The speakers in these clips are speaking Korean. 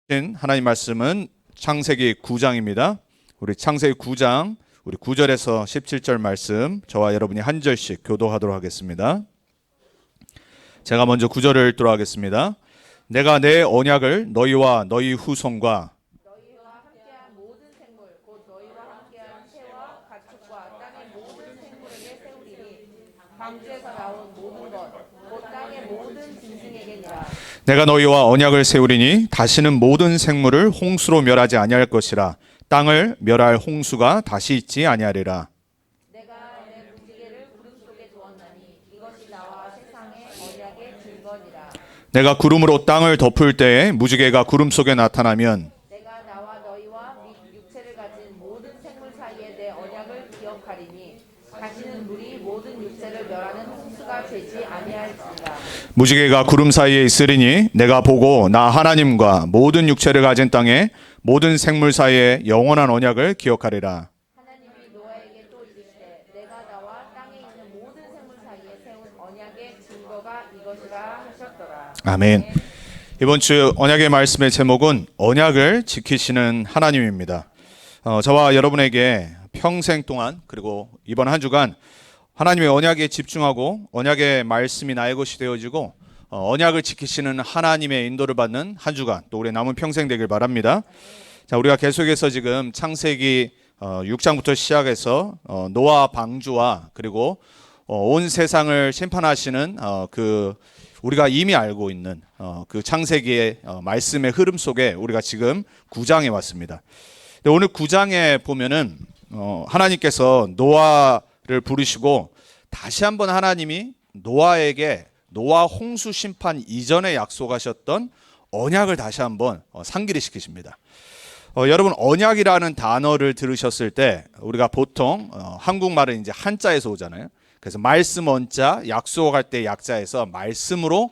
하나님 말씀은 창세기 9장입니다. 우리 창세기 9장 우리 9절에서 17절 말씀 저와 여러분이 한 절씩 교도하도록 하겠습니다. 제가 먼저 9절을 읽도록 하겠습니다. 내가 내 언약을 너희와 너희 후손과 너희와 함께한 모든 생물 곧 너희와 함께한 새와 가축과 땅의 모든 생물에게 세우리니 방주에서 나온 모든 것곧 땅의 모든 짐승에게니라. 내가 너희와 언약을 세우리니 다시는 모든 생물을 홍수로 멸하지 아니할 것이라. 땅을 멸할 홍수가 다시 있지 아니하리라. 내가 내 무지개를 구름 속에 두었나니 이것이 나와 세상의 언약의 증거니라. 내가 구름으로 땅을 덮을 때에 무지개가 구름 속에 나타나면 내가 나와 너희와 및 육체를 가진 모든 생물 사이에 내 언약을 기억하리니 다시는 물이 모든 육체를 멸하는 홍수가 되지 아니할지니라. 무지개가 구름 사이에 있으리니 내가 보고 나 하나님과 모든 육체를 가진 땅에 모든 생물 사이에 영원한 언약을 기억하리라. 하나님이 노아에게 또 이르시되 내가 나와 땅에 있는 모든 생물 사이에 세운 언약의 증거가 이것이라 하셨더라. 아멘. 이번 주 언약의 말씀의 제목은 언약을 지키시는 하나님입니다. 저와 여러분에게 평생 동안 그리고 이번 한 주간 하나님의 언약에 집중하고 언약의 말씀이 나의 것이 되어지고 언약을 지키시는 하나님의 인도를 받는 한 주간 또 우리 남은 평생 되길 바랍니다. 자, 우리가 계속해서 지금 창세기 6장부터 시작해서 노아 방주와 그리고 온 세상을 심판하시는 우리가 이미 알고 있는 그 창세기의 말씀의 흐름 속에 우리가 지금 9장에 왔습니다. 오늘 9장에 보면은 하나님께서 노아를 부르시고 다시 한번 하나님이 노아에게 노아 홍수 심판 이전에 약속하셨던 언약을 다시 한번 상기를 시키십니다. 여러분 언약이라는 단어를 들으셨을 때 우리가 보통 한국말은 이제 한자에서 오잖아요. 그래서 말씀 원자, 약속할 때 약자에서 말씀으로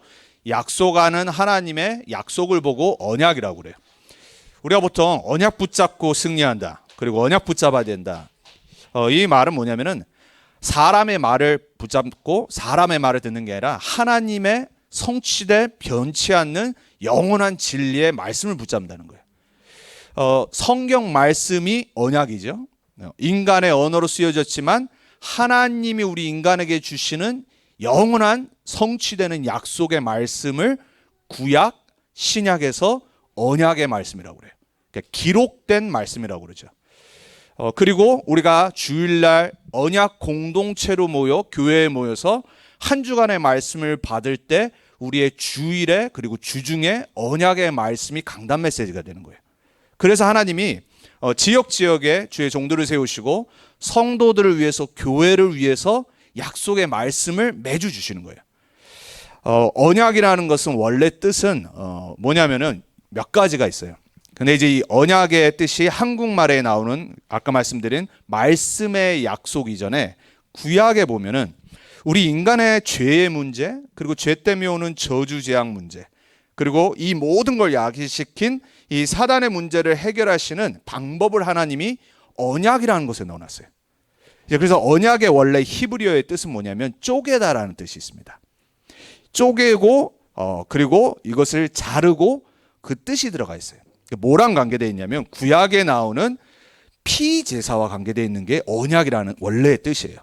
약속하는 하나님의 약속을 보고 언약이라고 그래요. 우리가 보통 언약 붙잡고 승리한다. 그리고 언약 붙잡아야 된다. 이 말은 뭐냐면은 사람의 말을 붙잡고 사람의 말을 듣는 게 아니라 하나님의 성취돼 변치 않는 영원한 진리의 말씀을 붙잡는다는 거예요. 성경 말씀이 언약이죠. 인간의 언어로 쓰여졌지만 하나님이 우리 인간에게 주시는 영원한 성취되는 약속의 말씀을 구약, 신약에서 언약의 말씀이라고 그래요. 그러니까 기록된 말씀이라고 그러죠. 그리고 우리가 주일날 언약 공동체로 모여 교회에 모여서 한 주간의 말씀을 받을 때 우리의 주일에 그리고 주중에 언약의 말씀이 강단 메시지가 되는 거예요. 그래서 하나님이 지역에 주의 종들을 세우시고 성도들을 위해서 교회를 위해서 약속의 말씀을 매주 주시는 거예요. 언약이라는 것은 원래 뜻은 뭐냐면은 몇 가지가 있어요. 근데 이제 이 언약의 뜻이 한국말에 나오는 아까 말씀드린 말씀의 약속 이전에 구약에 보면은 우리 인간의 죄의 문제 그리고 죄 때문에 오는 저주 재앙 문제 그리고 이 모든 걸 야기시킨 이 사단의 문제를 해결하시는 방법을 하나님이 언약이라는 것에 넣어놨어요. 그래서 언약의 원래 히브리어의 뜻은 뭐냐면 쪼개다라는 뜻이 있습니다. 쪼개고 그리고 이것을 자르고 그 뜻이 들어가 있어요. 뭐랑 관계되어 있냐면 구약에 나오는 피 제사와 관계되어 있는 게 언약이라는 원래의 뜻이에요.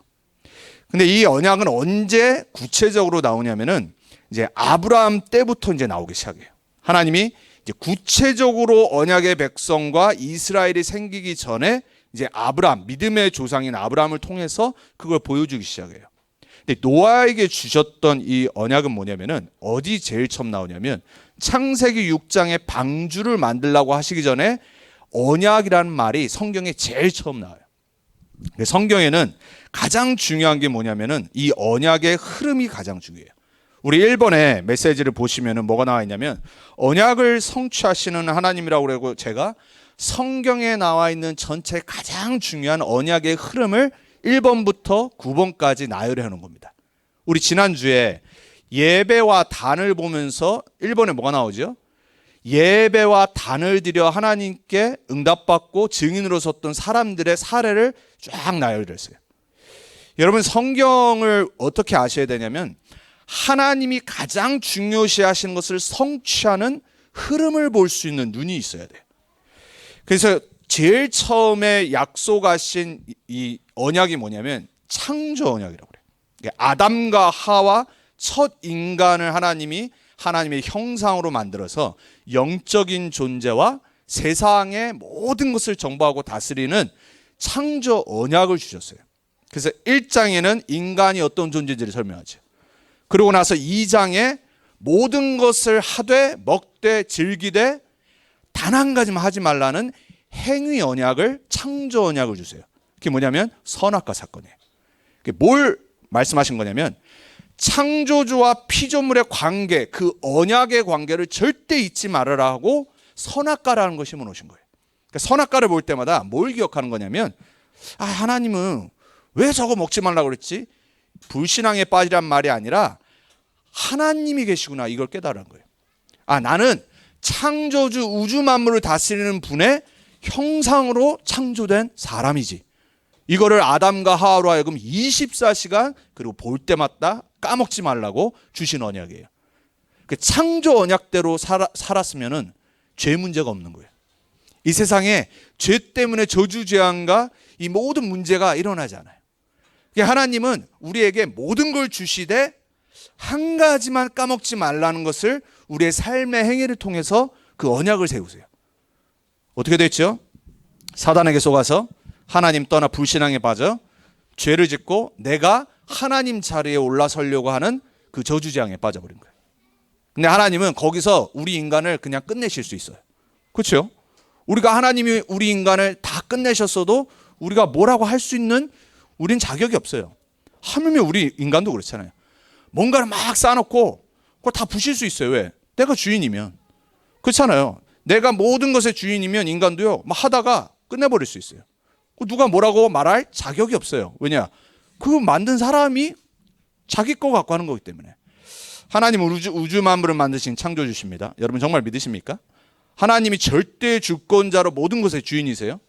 근데 이 언약은 언제 구체적으로 나오냐면은 이제 아브라함 때부터 이제 나오기 시작해요. 하나님이 이제 구체적으로 언약의 백성과 이스라엘이 생기기 전에 이제 아브라함, 믿음의 조상인 아브라함을 통해서 그걸 보여주기 시작해요. 근데 노아에게 주셨던 이 언약은 뭐냐면은 어디 제일 처음 나오냐면 창세기 6장에 방주를 만들라고 하시기 전에 언약이라는 말이 성경에 제일 처음 나와요. 성경에는 가장 중요한 게 뭐냐면은 이 언약의 흐름이 가장 중요해요. 우리 1번의 메시지를 보시면은 뭐가 나와 있냐면 언약을 성취하시는 하나님이라고 그러고 제가 성경에 나와 있는 전체 가장 중요한 언약의 흐름을 1번부터 9번까지 나열해 놓은 겁니다. 우리 지난주에 예배와 단을 보면서 1번에 뭐가 나오죠? 예배와 단을 드려 하나님께 응답받고 증인으로 섰던 사람들의 사례를 쫙 나열했어요. 여러분 성경을 어떻게 아셔야 되냐면 하나님이 가장 중요시 하시는 것을 성취하는 흐름을 볼 수 있는 눈이 있어야 돼요. 그래서 제일 처음에 약속하신 이 언약이 뭐냐면 창조 언약이라고 그래요. 아담과 하와 첫 인간을 하나님이 하나님의 형상으로 만들어서 영적인 존재와 세상의 모든 것을 정복하고 다스리는 창조 언약을 주셨어요. 그래서 1장에는 인간이 어떤 존재인지를 설명하죠. 그러고 나서 2장에 모든 것을 하되 먹되 즐기되 단 한 가지만 하지 말라는 행위 언약을 창조 언약을 주세요. 그게 뭐냐면 선악과 사건이에요. 그게 뭘 말씀하신 거냐면 창조주와 피조물의 관계, 그 언약의 관계를 절대 잊지 말아라 하고 선악과라는 걸 심어놓으신 거예요. 그러니까 선악과를 볼 때마다 뭘 기억하는 거냐면 하나님은 왜 저거 먹지 말라고 그랬지? 불신앙에 빠지란 말이 아니라 하나님이 계시구나, 이걸 깨달은 거예요. 나는 창조주 우주 만물을 다스리는 분의 형상으로 창조된 사람이지. 이거를 아담과 하와로 하여금 24시간 그리고 볼 때마다 까먹지 말라고 주신 언약이에요. 그 창조 언약대로 살았으면은 죄 문제가 없는 거예요. 이 세상에 죄 때문에 저주 재앙과 이 모든 문제가 일어나지 않아요. 하나님은 우리에게 모든 걸 주시되 한 가지만 까먹지 말라는 것을 우리의 삶의 행위를 통해서 그 언약을 세우세요. 어떻게 됐죠? 사단에게 속아서 하나님 떠나 불신앙에 빠져 죄를 짓고 내가 하나님 자리에 올라서려고 하는 그 저주재앙에 빠져버린 거예요. 근데 하나님은 거기서 우리 인간을 그냥 끝내실 수 있어요. 그렇죠? 우리가 하나님이 우리 인간을 다 끝내셨어도 우리가 뭐라고 할 수 있는 우린 자격이 없어요. 하물며 우리 인간도 그렇잖아요. 뭔가를 막 쌓아놓고 그걸 다 부실 수 있어요. 왜? 내가 주인이면. 그렇잖아요. 내가 모든 것의 주인이면 인간도요, 막 하다가 끝내버릴 수 있어요. 누가 뭐라고 말할 자격이 없어요. 왜냐? 그 만든 사람이 자기 거 갖고 하는 거기 때문에. 하나님은 우주 만물을 만드신 창조주십니다. 여러분 정말 믿으십니까? 하나님이 절대 주권자로 모든 것의 주인이세요?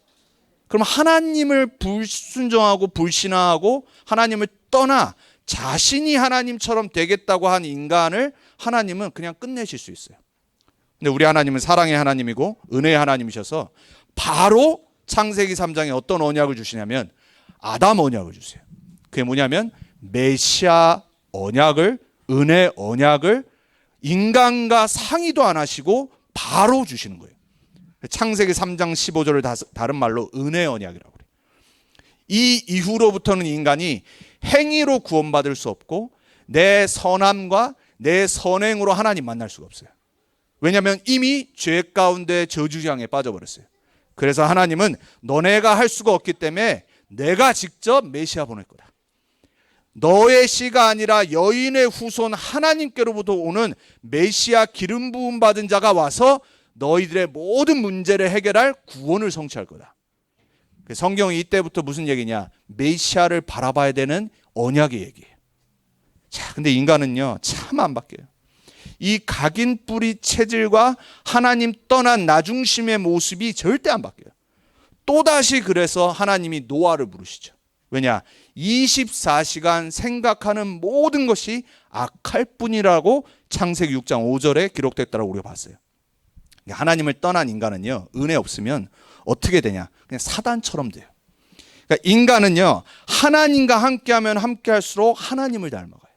그럼 하나님을 불순종하고 불신앙하고 하나님을 떠나 자신이 하나님처럼 되겠다고 한 인간을 하나님은 그냥 끝내실 수 있어요. 근데 우리 하나님은 사랑의 하나님이고 은혜의 하나님이셔서 바로 창세기 3장에 어떤 언약을 주시냐면 아담 언약을 주세요. 그게 뭐냐면 메시아 언약을, 은혜 언약을 인간과 상의도 안 하시고 바로 주시는 거예요. 창세기 3장 15절을 다른 말로 은혜 언약이라고 그래요. 이 이후로부터는 인간이 행위로 구원받을 수 없고 내 선함과 내 선행으로 하나님 만날 수가 없어요. 왜냐하면 이미 죄 가운데 저주장에 빠져버렸어요. 그래서 하나님은 너네가 할 수가 없기 때문에 내가 직접 메시아 보낼 거다. 너의 씨가 아니라 여인의 후손 하나님께로부터 오는 메시아 기름 부음 받은 자가 와서 너희들의 모든 문제를 해결할 구원을 성취할 거다. 성경이 이때부터 무슨 얘기냐? 메시아를 바라봐야 되는 언약의 얘기예요. 자, 근데 인간은요, 참 안 바뀌어요. 이 각인 뿌리 체질과 하나님 떠난 나중심의 모습이 절대 안 바뀌어요. 또다시 그래서 하나님이 노아를 부르시죠. 왜냐? 24시간 생각하는 모든 것이 악할 뿐이라고 창세기 6장 5절에 기록됐다고 우리가 봤어요. 하나님을 떠난 인간은요, 은혜 없으면 어떻게 되냐? 그냥 사단처럼 돼요. 그러니까 인간은요, 하나님과 함께하면 함께할수록 하나님을 닮아가요.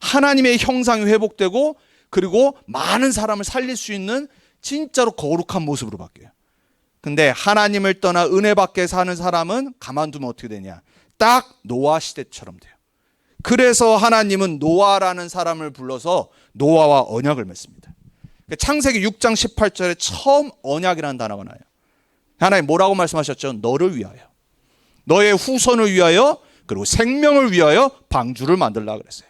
하나님의 형상이 회복되고 그리고 많은 사람을 살릴 수 있는 진짜로 거룩한 모습으로 바뀌어요. 근데 하나님을 떠나 은혜 밖에 사는 사람은 가만두면 어떻게 되냐? 딱 노아 시대처럼 돼요. 그래서 하나님은 노아라는 사람을 불러서 노아와 언약을 맺습니다. 창세기 6장 18절에 처음 언약이라는 단어가 나와요. 하나님 뭐라고 말씀하셨죠? 너를 위하여, 너의 후손을 위하여, 그리고 생명을 위하여 방주를 만들려고 그랬어요.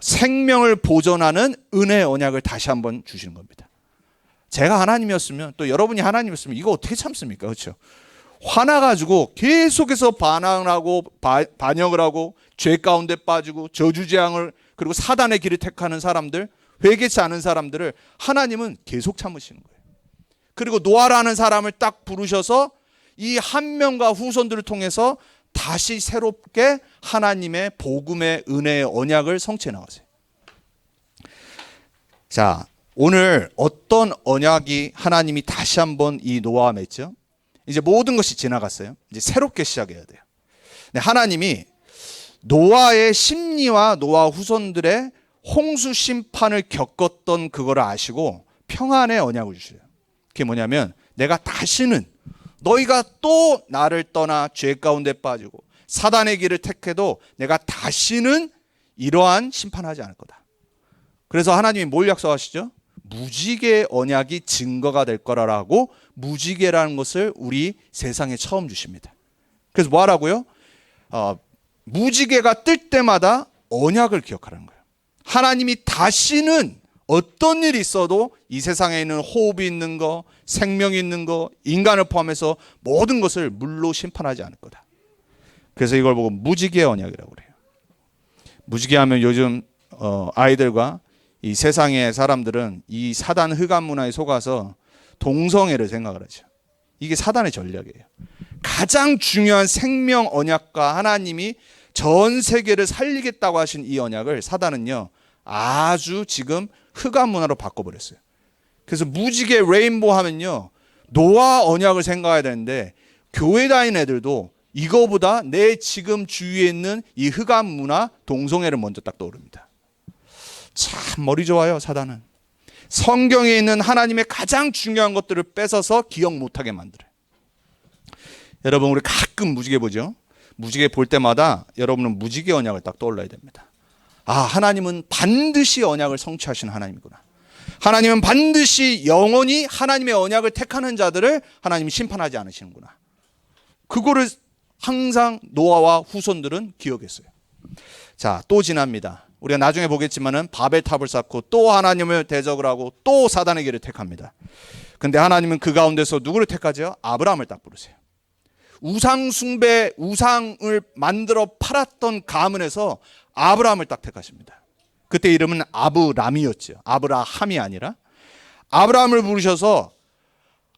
생명을 보존하는 은혜 언약을 다시 한번 주시는 겁니다. 제가 하나님이었으면, 또 여러분이 하나님이었으면 이거 어떻게 참습니까? 그렇죠? 화나가지고 계속해서 반항을 하고 반역을 하고 죄 가운데 빠지고 저주재앙을, 그리고 사단의 길을 택하는 사람들, 회개치 않은 사람들을 하나님은 계속 참으시는 거예요. 그리고 노아라는 사람을 딱 부르셔서 이 한 명과 후손들을 통해서 다시 새롭게 하나님의 복음의 은혜의 언약을 성취해 나가세요. 자, 오늘 어떤 언약이 하나님이 다시 한번 이 노아와 맺죠? 이제 모든 것이 지나갔어요. 이제 새롭게 시작해야 돼요. 네, 하나님이 노아의 심리와 노아 후손들의 홍수 심판을 겪었던 그거를 아시고 평안의 언약을 주셔요. 그게 뭐냐면 내가 다시는 너희가 또 나를 떠나 죄 가운데 빠지고 사단의 길을 택해도 내가 다시는 이러한 심판하지 않을 거다. 그래서 하나님이 뭘 약속하시죠? 무지개 언약이 증거가 될 거라고 무지개라는 것을 우리 세상에 처음 주십니다. 그래서 뭐 하라고요? 무지개가 뜰 때마다 언약을 기억하라는 거예요. 하나님이 다시는 어떤 일이 있어도 이 세상에 있는 호흡이 있는 거, 생명이 있는 거, 인간을 포함해서 모든 것을 물로 심판하지 않을 거다. 그래서 이걸 보고 무지개 언약이라고 그래요. 무지개 하면 요즘 아이들과 이 세상의 사람들은 이 사단 흑암 문화에 속아서 동성애를 생각을 하죠. 이게 사단의 전략이에요. 가장 중요한 생명 언약과 하나님이 전 세계를 살리겠다고 하신 이 언약을 사단은요 아주 지금 흑암 문화로 바꿔버렸어요. 그래서 무지개 레인보우 하면요 노아 언약을 생각해야 되는데 교회 다니는 애들도 이거보다 내 지금 주위에 있는 이 흑암 문화 동성애를 먼저 딱 떠오릅니다. 참 머리 좋아요 사단은. 성경에 있는 하나님의 가장 중요한 것들을 뺏어서 기억 못하게 만들어요. 여러분 우리 가끔 무지개 보죠. 무지개 볼 때마다 여러분은 무지개 언약을 딱 떠올려야 됩니다. 아 하나님은 반드시 언약을 성취하시는 하나님이구나. 하나님은 반드시 영원히 하나님의 언약을 택하는 자들을 하나님이 심판하지 않으시는구나. 그거를 항상 노아와 후손들은 기억했어요. 자, 또 지납니다. 우리가 나중에 보겠지만은 바벨탑을 쌓고 또 하나님을 대적을 하고 또 사단의 길을 택합니다. 근데 하나님은 그 가운데서 누구를 택하죠? 아브라함을 딱 부르세요. 우상 숭배, 우상을 만들어 팔았던 가문에서 아브라함을 딱 택하십니다. 그때 이름은 아브람이었죠. 아브라함이 아니라 아브라함을 부르셔서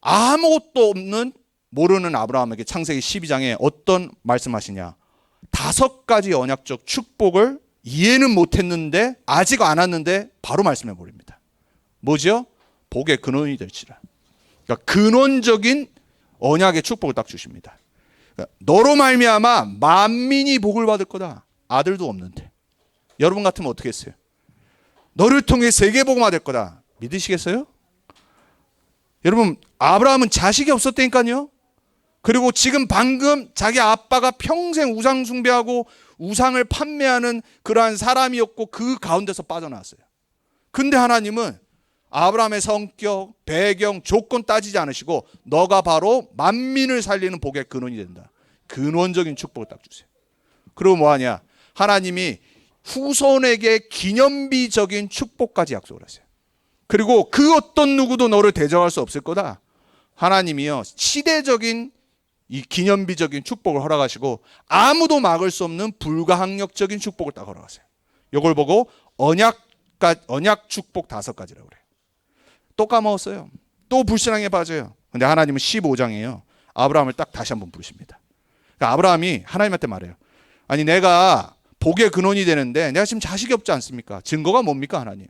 아무것도 없는 모르는 아브라함에게 창세기 12장에 어떤 말씀하시냐. 5가지 언약적 축복을 이해는 못했는데 아직 안 왔는데 바로 말씀해 버립니다. 뭐죠? 복의 근원이 될지라. 그러니까 근원적인 언약의 축복을 딱 주십니다. 그러니까 너로 말미암아 만민이 복을 받을 거다. 아들도 없는데. 여러분 같으면 어떻게 했어요? 너를 통해 세계복음화 될 거다. 믿으시겠어요? 여러분 아브라함은 자식이 없었다니까요. 그리고 지금 방금 자기 아빠가 평생 우상 숭배하고 우상을 판매하는 그러한 사람이었고 그 가운데서 빠져나왔어요. 근데 하나님은 아브라함의 성격, 배경, 조건 따지지 않으시고 너가 바로 만민을 살리는 복의 근원이 된다. 근원적인 축복을 딱 주세요. 그리고 뭐하냐? 하나님이 후손에게 기념비적인 축복까지 약속을 하세요. 그리고 그 어떤 누구도 너를 대적할 수 없을 거다. 하나님이요 시대적인 이 기념비적인 축복을 허락하시고 아무도 막을 수 없는 불가항력적인 축복을 딱 허락하세요. 이걸 보고 언약 축복 5가지라고 그래요. 또 까먹었어요. 또 불신앙에 빠져요. 근데 하나님은 15장이에요. 아브라함을 딱 다시 한번 부르십니다. 그러니까 아브라함이 하나님한테 말해요. 아니 내가 복의 근원이 되는데 내가 지금 자식이 없지 않습니까? 증거가 뭡니까 하나님?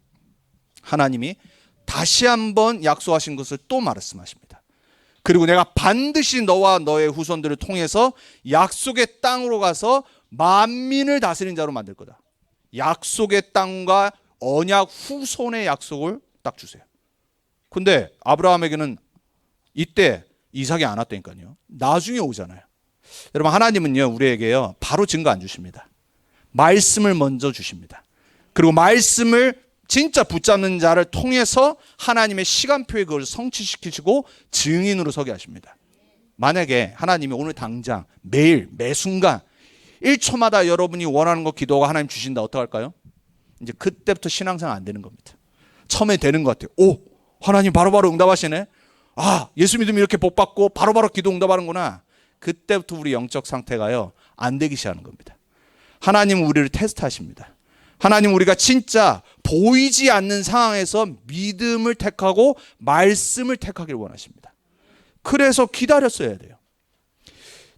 하나님이 다시 한번 약속하신 것을 또 말씀하십니다. 그리고 내가 반드시 너와 너의 후손들을 통해서 약속의 땅으로 가서 만민을 다스리는 자로 만들 거다. 약속의 땅과 언약 후손의 약속을 딱 주세요. 근데 아브라함에게는 이때 이삭이 안 왔다니까요. 나중에 오잖아요. 여러분 하나님은요 우리에게요 바로 증거 안 주십니다. 말씀을 먼저 주십니다. 그리고 말씀을 진짜 붙잡는 자를 통해서 하나님의 시간표에 그걸 성취시키시고 증인으로 서게 하십니다. 만약에 하나님이 오늘 당장 매일 매 순간 1초마다 여러분이 원하는 거 기도하고 하나님 주신다 어떡할까요? 이제 그때부터 신앙생활 안 되는 겁니다. 처음에 되는 것 같아요. 오 하나님 바로바로 응답하시네. 아 예수 믿으면 이렇게 복 받고 바로바로 기도 응답하는구나. 그때부터 우리 영적 상태가요 안 되기 시작하는 겁니다. 하나님은 우리를 테스트하십니다. 하나님 우리가 진짜 보이지 않는 상황에서 믿음을 택하고 말씀을 택하길 원하십니다. 그래서 기다렸어야 돼요.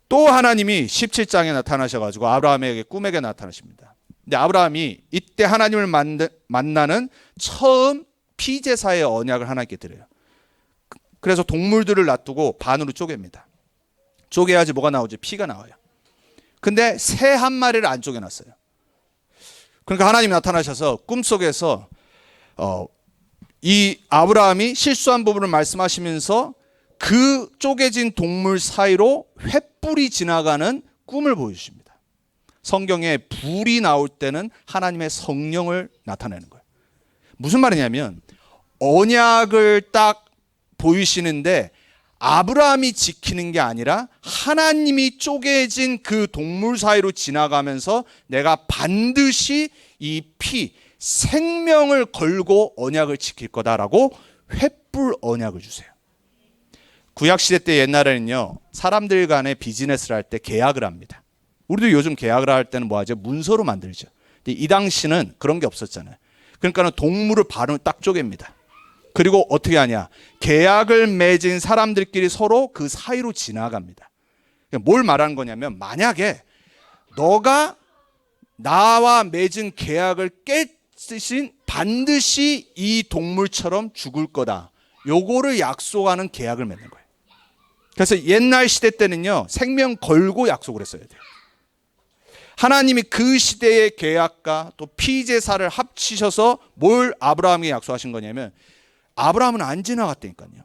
또 하나님이 17장에 나타나셔가지고 아브라함에게 꿈에게 나타나십니다. 근데 아브라함이 이때 하나님을 만나는 처음 피제사의 언약을 하나님께 드려요. 그래서 동물들을 놔두고 반으로 쪼갭니다. 쪼개야지 뭐가 나오지? 피가 나와요. 근데 새 한 마리를 안 쪼개놨어요. 그러니까 하나님이 나타나셔서 꿈속에서 이 아브라함이 실수한 부분을 말씀하시면서 그 쪼개진 동물 사이로 횃불이 지나가는 꿈을 보여주십니다. 성경에 불이 나올 때는 하나님의 성령을 나타내는 거예요. 무슨 말이냐면 언약을 딱 보이시는데 아브라함이 지키는 게 아니라 하나님이 쪼개진 그 동물 사이로 지나가면서 내가 반드시 이 피, 생명을 걸고 언약을 지킬 거다라고 횃불 언약을 주세요. 구약시대 때 옛날에는요, 사람들 간에 비즈니스를 할 때 계약을 합니다. 우리도 요즘 계약을 할 때는 뭐 하죠? 문서로 만들죠. 근데 이 당시는 그런 게 없었잖아요. 그러니까 동물을 바로 딱 쪼갭니다. 그리고 어떻게 하냐? 계약을 맺은 사람들끼리 서로 그 사이로 지나갑니다. 뭘 말하는 거냐면 만약에 너가 나와 맺은 계약을 깨뜨신 반드시 이 동물처럼 죽을 거다. 요거를 약속하는 계약을 맺는 거예요. 그래서 옛날 시대 때는요, 생명 걸고 약속을 했어야 돼요. 하나님이 그 시대의 계약과 또 피제사를 합치셔서 뭘 아브라함에게 약속하신 거냐면 아브라함은 안 지나갔다니까요.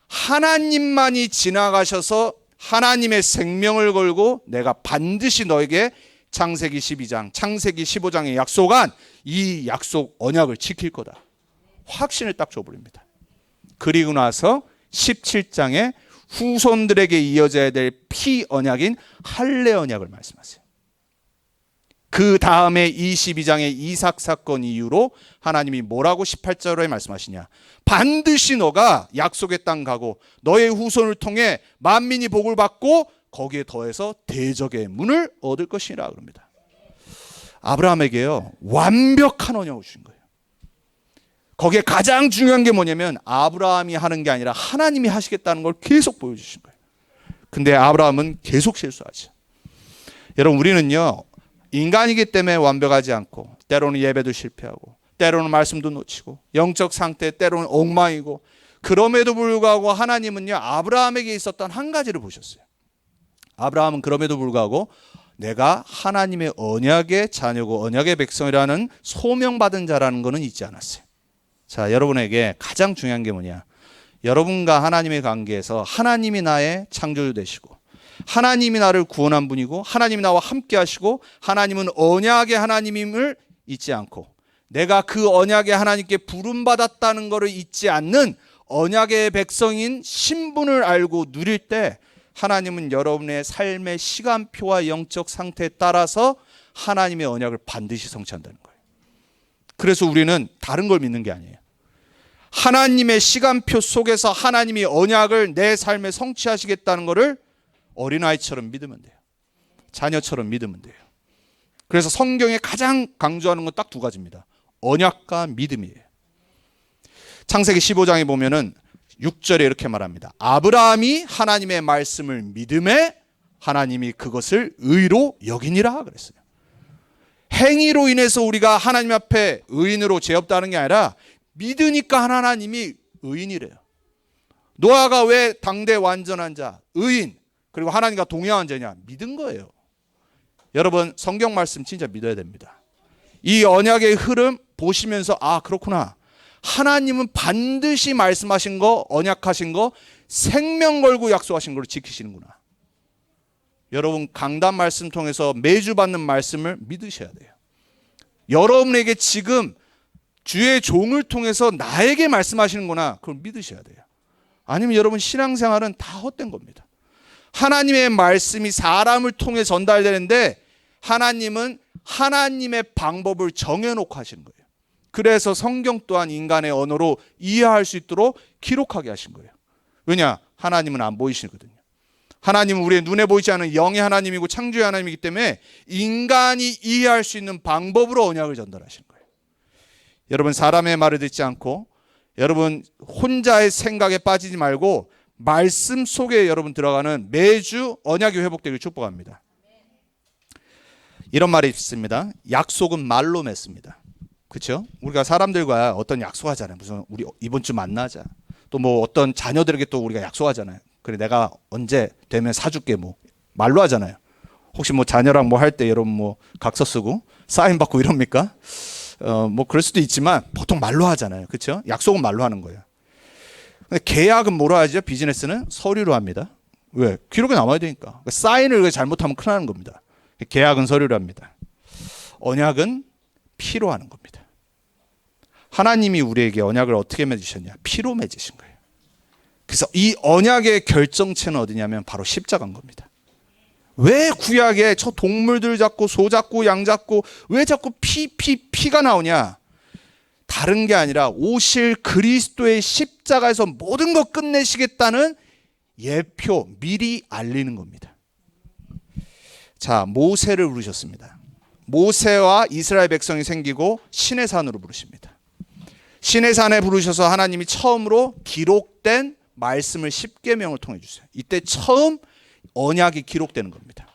하나님만이 지나가셔서 하나님의 생명을 걸고 내가 반드시 너에게 창세기 12장, 창세기 15장에 약속한 이 약속 언약을 지킬 거다. 확신을 딱 줘버립니다. 그리고 나서 17장에 후손들에게 이어져야 될 피 언약인 할례 언약을 말씀하세요. 그 다음에 22장의 이삭 사건 이후로 하나님이 뭐라고 18절에 말씀하시냐? 반드시 너가 약속의 땅 가고 너의 후손을 통해 만민이 복을 받고 거기에 더해서 대적의 문을 얻을 것이라 그럽니다. 아브라함에게요, 완벽한 언약을 주신 거예요. 거기에 가장 중요한 게 뭐냐면 아브라함이 하는 게 아니라 하나님이 하시겠다는 걸 계속 보여주신 거예요. 근데 아브라함은 계속 실수하죠. 여러분, 우리는요, 인간이기 때문에 완벽하지 않고 때로는 예배도 실패하고 때로는 말씀도 놓치고 영적 상태 때로는 엉망이고, 그럼에도 불구하고 하나님은요, 아브라함에게 있었던 한 가지를 보셨어요. 아브라함은 그럼에도 불구하고 내가 하나님의 언약의 자녀고 언약의 백성이라는 소명받은 자라는 것은 잊지 않았어요. 자, 여러분에게 가장 중요한 게 뭐냐? 여러분과 하나님의 관계에서 하나님이 나의 창조주 되시고 하나님이 나를 구원한 분이고 하나님이 나와 함께 하시고 하나님은 언약의 하나님임을 잊지 않고 내가 그 언약의 하나님께 부름받았다는 것을 잊지 않는 언약의 백성인 신분을 알고 누릴 때 하나님은 여러분의 삶의 시간표와 영적 상태에 따라서 하나님의 언약을 반드시 성취한다는 거예요. 그래서 우리는 다른 걸 믿는 게 아니에요. 하나님의 시간표 속에서 하나님이 언약을 내 삶에 성취하시겠다는 것을 어린아이처럼 믿으면 돼요. 자녀처럼 믿으면 돼요. 그래서 성경에 가장 강조하는 건 딱 두 가지입니다. 언약과 믿음이에요. 창세기 15장에 보면은 6절에 이렇게 말합니다. 아브라함이 하나님의 말씀을 믿음에 하나님이 그것을 의로 여기니라 그랬어요. 행위로 인해서 우리가 하나님 앞에 의인으로 죄 없다는 게 아니라 믿으니까 하나님이 의인이래요. 노아가 왜 당대 완전한 자, 의인, 그리고 하나님과 동행한 자냐? 믿은 거예요. 여러분, 성경 말씀 진짜 믿어야 됩니다. 이 언약의 흐름 보시면서 아, 그렇구나. 하나님은 반드시 말씀하신 거, 언약하신 거, 생명 걸고 약속하신 걸 지키시는구나. 여러분, 강단 말씀 통해서 매주 받는 말씀을 믿으셔야 돼요. 여러분에게 지금 주의 종을 통해서 나에게 말씀하시는구나. 그걸 믿으셔야 돼요. 아니면 여러분 신앙생활은 다 헛된 겁니다. 하나님의 말씀이 사람을 통해 전달되는데 하나님은 하나님의 방법을 정해놓고 하시는 거예요. 그래서 성경 또한 인간의 언어로 이해할 수 있도록 기록하게 하신 거예요. 왜냐? 하나님은 안 보이시거든요. 하나님은 우리의 눈에 보이지 않는 영의 하나님이고 창조의 하나님이기 때문에 인간이 이해할 수 있는 방법으로 언약을 전달하시는 거예요. 여러분, 사람의 말을 듣지 않고 여러분 혼자의 생각에 빠지지 말고 말씀 속에 여러분 들어가는 매주 언약이 회복되길 축복합니다. 이런 말이 있습니다. 약속은 말로 맺습니다. 그렇죠? 우리가 사람들과 어떤 약속하잖아요. 무슨 우리 이번 주 만나자. 또 뭐 어떤 자녀들에게 또 우리가 약속하잖아요. 그래 내가 언제 되면 사줄게 뭐 말로 하잖아요. 혹시 뭐 자녀랑 뭐 할 때 여러분 뭐 각서 쓰고 사인 받고 이럽니까? 뭐 그럴 수도 있지만 보통 말로 하잖아요. 그렇죠? 약속은 말로 하는 거예요. 근데 계약은 뭐로 하죠? 비즈니스는 서류로 합니다. 왜? 기록에 남아야 되니까. 그러니까 사인을 잘못하면 큰일 나는 겁니다. 계약은 서류로 합니다. 언약은 피로 하는 겁니다. 하나님이 우리에게 언약을 어떻게 맺으셨냐? 피로 맺으신 거예요. 그래서 이 언약의 결정체는 어디냐면 바로 십자가인 겁니다. 왜 구약에 저 동물들 잡고 소 잡고 양 잡고 왜 자꾸 피가 나오냐? 다른 게 아니라 오실 그리스도의 십자가에서 모든 것 끝내시겠다는 예표, 미리 알리는 겁니다. 자, 모세를 부르셨습니다. 모세와 이스라엘 백성이 생기고 신의 산으로 부르십니다. 신의 산에 부르셔서 하나님이 처음으로 기록된 말씀을 십계명을 통해 주세요. 이때 처음 언약이 기록되는 겁니다.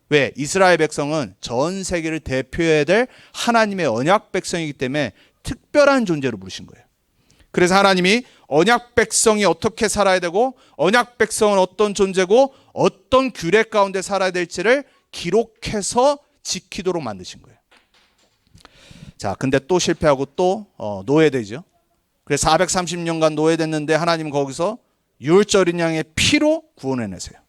왜? 이스라엘 백성은 전 세계를 대표해야 될 하나님의 언약 백성이기 때문에 특별한 존재로 부르신 거예요. 그래서 하나님이 언약 백성이 어떻게 살아야 되고 언약 백성은 어떤 존재고 어떤 규례 가운데 살아야 될지를 기록해서 지키도록 만드신 거예요. 자, 근데 또 실패하고 또 노예되죠. 그래서 430년간 노예됐는데 하나님은 거기서 유월절인 양의 피로 구원해내세요.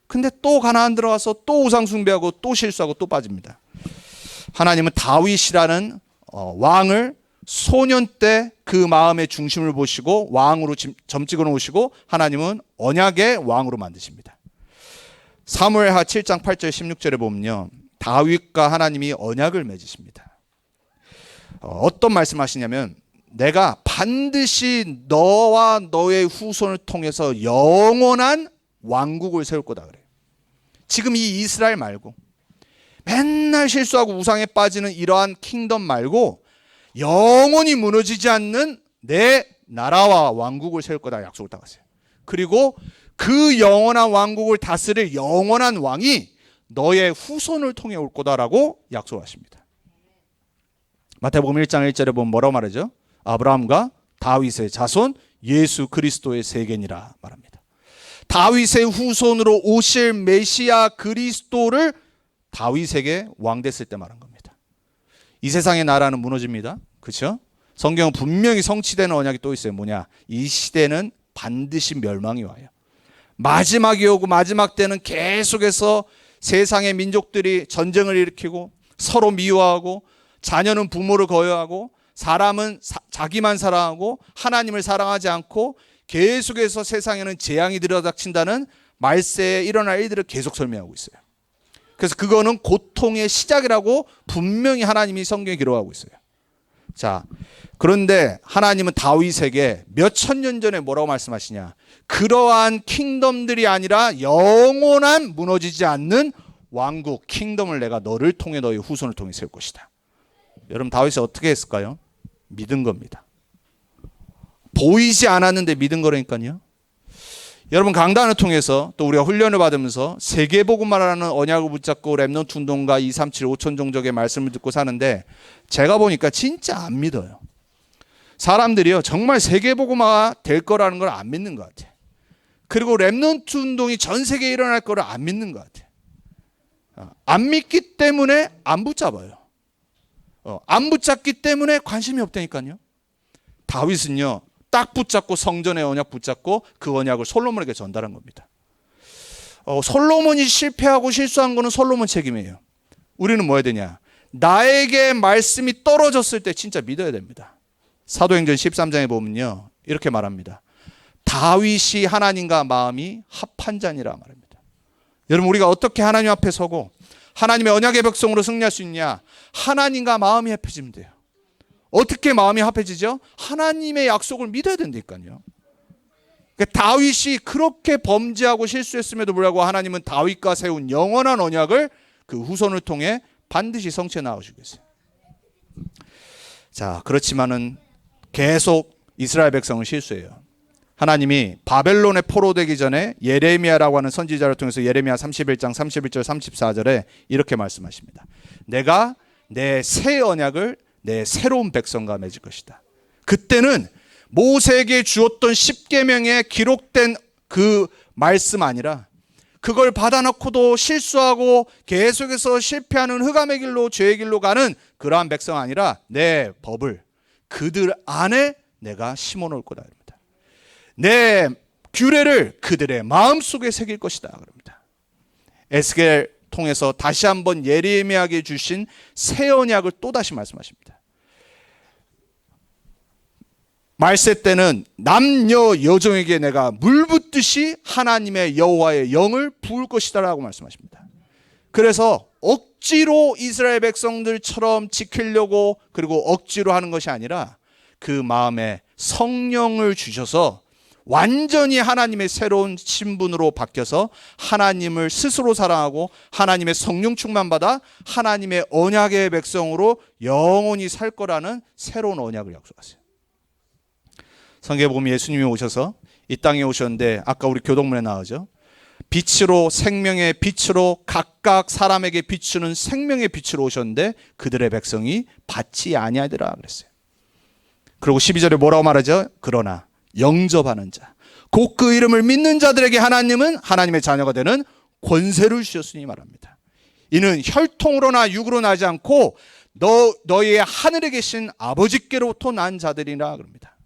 근데 또 가나안 들어가서 또 우상 숭배하고 또 실수하고 또 빠집니다. 하나님은 다윗이라는 왕을 소년 때 그 마음의 중심을 보시고 왕으로 점 찍어 놓으시고 하나님은 언약의 왕으로 만드십니다. 사무엘하 7장 8절 16절에 보면요. 다윗과 하나님이 언약을 맺으십니다. 어떤 말씀하시냐면 내가 반드시 너와 너의 후손을 통해서 영원한 왕국을 세울 거다 그래요. 지금 이 이스라엘 말고 맨날 실수하고 우상에 빠지는 이러한 킹덤 말고 영원히 무너지지 않는 내 나라와 왕국을 세울 거다 약속을 딱 하세요. 그리고 그 영원한 왕국을 다스릴 영원한 왕이 너의 후손을 통해 올 거다라고 약속하십니다. 마태복음 1장 1절에 보면 뭐라고 말하죠? 아브라함과 다윗의 자손 예수 그리스도의 세계니라 말합니다. 다윗의 후손으로 오실 메시아 그리스도를 다윗에게 왕 됐을 때 말한 겁니다. 이 세상의 나라는 무너집니다. 그렇죠? 성경은 분명히 성취되는 언약이 또 있어요. 뭐냐? 이 시대는 반드시 멸망이 와요. 마지막이 오고 마지막 때는 계속해서 세상의 민족들이 전쟁을 일으키고 서로 미워하고 자녀는 부모를 거여하고 사람은 자기만 사랑하고 하나님을 사랑하지 않고 계속해서 세상에는 재앙이 들여닥친다는 말세에 일어날 일들을 계속 설명하고 있어요. 그래서 그거는 고통의 시작이라고 분명히 하나님이 성경에 기록하고 있어요. 자, 그런데 하나님은 다윗에게 몇 천 년 전에 뭐라고 말씀하시냐? 그러한 킹덤들이 아니라 영원한 무너지지 않는 왕국, 킹덤을 내가 너를 통해 너의 후손을 통해 세울 것이다. 여러분 다윗이 어떻게 했을까요? 믿은 겁니다. 보이지 않았는데 믿은 거라니까요. 여러분 강단을 통해서 또 우리가 훈련을 받으면서 세계복음화라는 언약을 붙잡고 렘넌트 운동가 237 5천 종족의 말씀을 듣고 사는데 제가 보니까 진짜 안 믿어요. 사람들이요 정말 세계복음화가 될 거라는 걸 안 믿는 것 같아요. 그리고 렘넌트 운동이 전 세계에 일어날 거를 안 믿는 것 같아요. 안 믿기 때문에 안 붙잡아요. 안 붙잡기 때문에 관심이 없다니까요. 다윗은요 딱 붙잡고 성전의 언약 붙잡고 그 언약을 솔로몬에게 전달한 겁니다. 솔로몬이 실패하고 실수한 거는 솔로몬 책임이에요. 우리는 뭐 해야 되냐? 나에게 말씀이 떨어졌을 때 진짜 믿어야 됩니다. 사도행전 13장에 보면요 이렇게 말합니다. 다윗이 하나님과 마음이 합한 자니라 말합니다. 여러분 우리가 어떻게 하나님 앞에 서고 하나님의 언약의 백성으로 승리할 수 있냐? 하나님과 마음이 합해지면 돼요. 어떻게 마음이 합해지죠? 하나님의 약속을 믿어야 된다니까요. 그러니까 다윗이 그렇게 범죄하고 실수했음에도 불구하고 하나님은 다윗과 세운 영원한 언약을 그 후손을 통해 반드시 성취해 나오시겠어요. 자, 그렇지만은 계속 이스라엘 백성은 실수해요. 하나님이 바벨론에 포로되기 전에 예레미야라고 하는 선지자를 통해서 예레미야 31장 31절 34절에 이렇게 말씀하십니다. 내가 내 새 언약을 내 새로운 백성과 맺을 것이다. 그때는 모세에게 주었던 10계명에 기록된 그 말씀 아니라 그걸 받아놓고도 실수하고 계속해서 실패하는 흑암의 길로 죄의 길로 가는 그러한 백성 아니라 내 법을 그들 안에 내가 심어놓을 거다. 내 규례를 그들의 마음속에 새길 것이다. 그럽니다. 에스겔 통해서 다시 한번 예레미야에게 주신 새 언약을 또다시 말씀하십니다. 말세 때는 남녀 여종에게 내가 물 붓듯이 하나님의 여호와의 영을 부을 것이다 라고 말씀하십니다. 그래서 억지로 이스라엘 백성들처럼 지키려고 그리고 억지로 하는 것이 아니라 그 마음에 성령을 주셔서 완전히 하나님의 새로운 신분으로 바뀌어서 하나님을 스스로 사랑하고 하나님의 성령 충만받아 하나님의 언약의 백성으로 영원히 살 거라는 새로운 언약을 약속하세요. 성경에 보면 예수님이 오셔서 이 땅에 오셨는데 아까 우리 교동문에 나오죠. 빛으로 생명의 빛으로 각각 사람에게 비추는 생명의 빛으로 오셨는데 그들의 백성이 받지 아니하더라 그랬어요. 그리고 12절에 뭐라고 말하죠? 그러나 영접하는 자, 곧 그 이름을 믿는 자들에게 하나님은 하나님의 자녀가 되는 권세를 주셨으니 말합니다. 이는 혈통으로나 육으로 나지 않고 너희의 하늘에 계신 아버지께로부터 난 자들이라 그럽니다.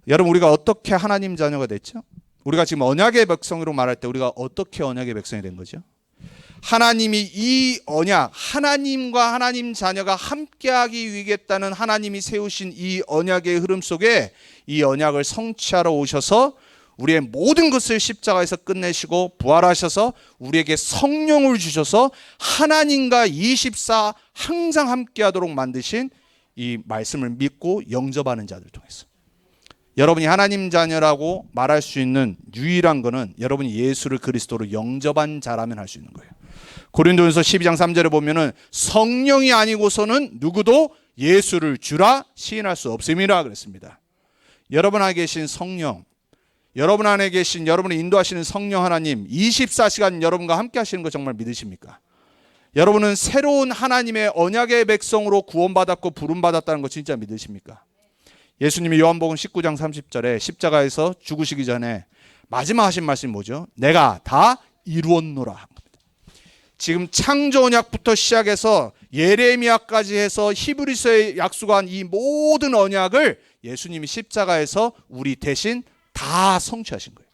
여러분, 우리가 어떻게 하나님 자녀가 됐죠? 우리가 지금 언약의 백성으로 말할 때 우리가 어떻게 언약의 백성이 된 거죠? 하나님이 이 언약, 하나님과 하나님 자녀가 함께하기 위해겠다는 하나님이 세우신 이 언약의 흐름 속에 이 언약을 성취하러 오셔서 우리의 모든 것을 십자가에서 끝내시고 부활하셔서 우리에게 성령을 주셔서 하나님과 24 항상 함께하도록 만드신 이 말씀을 믿고 영접하는 자들 통해서 여러분이 하나님 자녀라고 말할 수 있는 유일한 것은 여러분이 예수를 그리스도로 영접한 자라면 할 수 있는 거예요. 고린도전서 12장 3절에 보면은 성령이 아니고서는 누구도 예수를 주라 시인할 수 없음이라 그랬습니다. 여러분 안에 계신 성령, 여러분 안에 계신 여러분을 인도하시는 성령 하나님 24시간 여러분과 함께 하시는 거 정말 믿으십니까? 여러분은 새로운 하나님의 언약의 백성으로 구원받았고 부름받았다는 거 진짜 믿으십니까? 예수님이 요한복음 19장 30절에 십자가에서 죽으시기 전에 마지막 하신 말씀이 뭐죠? 내가 다 이루었노라. 지금 창조 언약부터 시작해서 예레미야까지 해서 히브리서에 약속한 이 모든 언약을 예수님이 십자가에서 우리 대신 다 성취하신 거예요.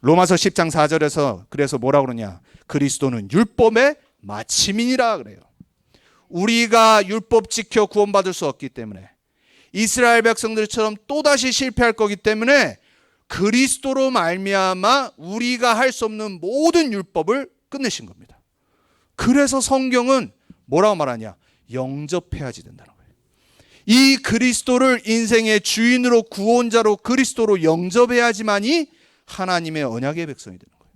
로마서 10장 4절에서 그래서 뭐라고 그러냐? 그리스도는 율법의 마침이니라 그래요. 우리가 율법 지켜 구원받을 수 없기 때문에 이스라엘 백성들처럼 또다시 실패할 거기 때문에 그리스도로 말미암아 우리가 할 수 없는 모든 율법을 끝내신 겁니다. 그래서 성경은 뭐라고 말하냐? 영접해야지 된다는 거예요. 이 그리스도를 인생의 주인으로 구원자로 그리스도로 영접해야지만이 하나님의 언약의 백성이 되는 거예요.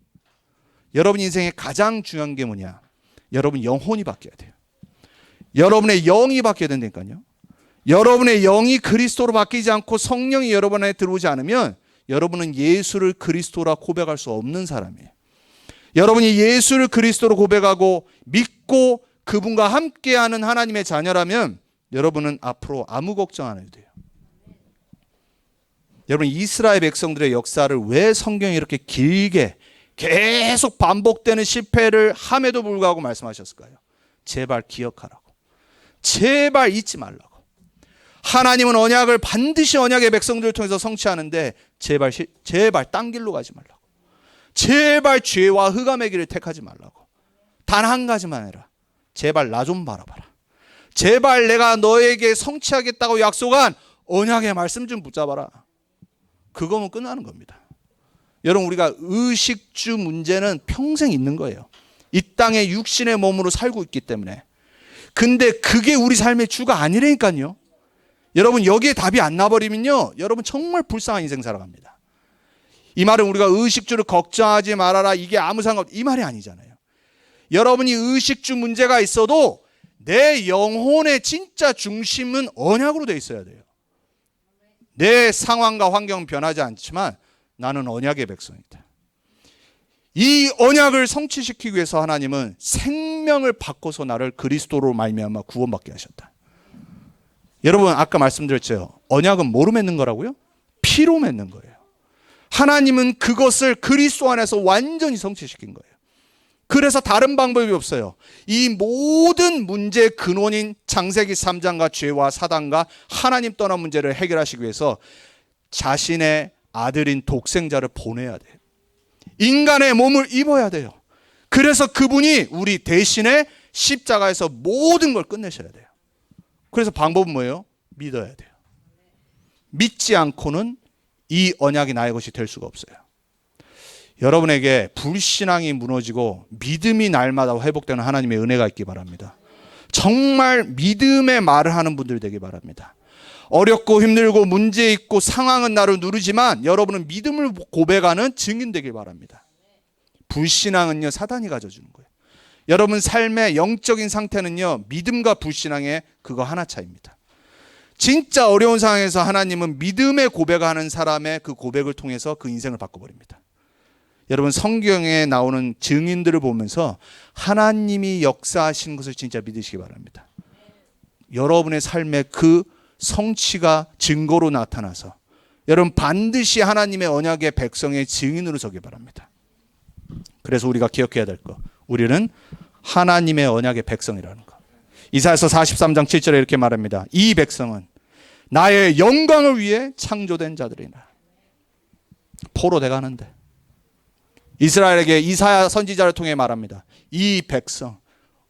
여러분 인생의 가장 중요한 게 뭐냐? 여러분 영혼이 바뀌어야 돼요. 여러분의 영이 바뀌어야 된다니까요. 여러분의 영이 그리스도로 바뀌지 않고 성령이 여러분 안에 들어오지 않으면 여러분은 예수를 그리스도라 고백할 수 없는 사람이에요. 여러분이 예수를 그리스도로 고백하고 믿고 그분과 함께하는 하나님의 자녀라면 여러분은 앞으로 아무 걱정 안 해도 돼요. 여러분 이스라엘 백성들의 역사를 왜 성경이 이렇게 길게 계속 반복되는 실패를 함에도 불구하고 말씀하셨을까요? 제발 기억하라고. 제발 잊지 말라고. 하나님은 언약을 반드시 언약의 백성들을 통해서 성취하는데 제발 딴 길로 가지 말라고. 제발 죄와 흑암의 길을 택하지 말라고. 단 한 가지만 해라. 제발 나 좀 바라봐라. 제발 내가 너에게 성취하겠다고 약속한 언약의 말씀 좀 붙잡아라. 그거면 끝나는 겁니다. 여러분 우리가 의식주 문제는 평생 있는 거예요. 이 땅에 육신의 몸으로 살고 있기 때문에. 근데 그게 우리 삶의 주가 아니라니까요. 여러분 여기에 답이 안 나버리면요 여러분 정말 불쌍한 인생 살아갑니다. 이 말은 우리가 의식주를 걱정하지 말아라 이게 아무 상관없 이 말이 아니잖아요. 여러분이 의식주 문제가 있어도 내 영혼의 진짜 중심은 언약으로 돼 있어야 돼요. 내 상황과 환경은 변하지 않지만 나는 언약의 백성이다. 이 언약을 성취시키기 위해서 하나님은 생명을 바꿔서 나를 그리스도로 말미암아 구원받게 하셨다. 여러분 아까 말씀드렸죠. 언약은 뭐로 맺는 거라고요? 피로 맺는 거예요. 하나님은 그것을 그리스도 안에서 완전히 성취시킨 거예요. 그래서 다른 방법이 없어요. 이 모든 문제의 근원인 창세기 3장과 죄와 사단과 하나님 떠난 문제를 해결하시기 위해서 자신의 아들인 독생자를 보내야 돼요. 인간의 몸을 입어야 돼요. 그래서 그분이 우리 대신에 십자가에서 모든 걸 끝내셔야 돼요. 그래서 방법은 뭐예요? 믿어야 돼요. 믿지 않고는 이 언약이 나의 것이 될 수가 없어요. 여러분에게 불신앙이 무너지고 믿음이 날마다 회복되는 하나님의 은혜가 있기 바랍니다. 정말 믿음의 말을 하는 분들 되기 바랍니다. 어렵고 힘들고 문제 있고 상황은 나를 누르지만 여러분은 믿음을 고백하는 증인 되길 바랍니다. 불신앙은요, 사단이 가져주는 거예요. 여러분 삶의 영적인 상태는요, 믿음과 불신앙의 그거 하나 차이입니다. 진짜 어려운 상황에서 하나님은 믿음의 고백하는 사람의 그 고백을 통해서 그 인생을 바꿔버립니다. 여러분 성경에 나오는 증인들을 보면서 하나님이 역사하신 것을 진짜 믿으시기 바랍니다. 여러분의 삶의 그 성취가 증거로 나타나서 여러분 반드시 하나님의 언약의 백성의 증인으로 서기 바랍니다. 그래서 우리가 기억해야 될 거, 우리는 하나님의 언약의 백성이라는 거. 이사야서 43장 7절에 이렇게 말합니다. 이 백성은 나의 영광을 위해 창조된 자들이라. 포로돼 가는데 이스라엘에게 이사야 선지자를 통해 말합니다. 이 백성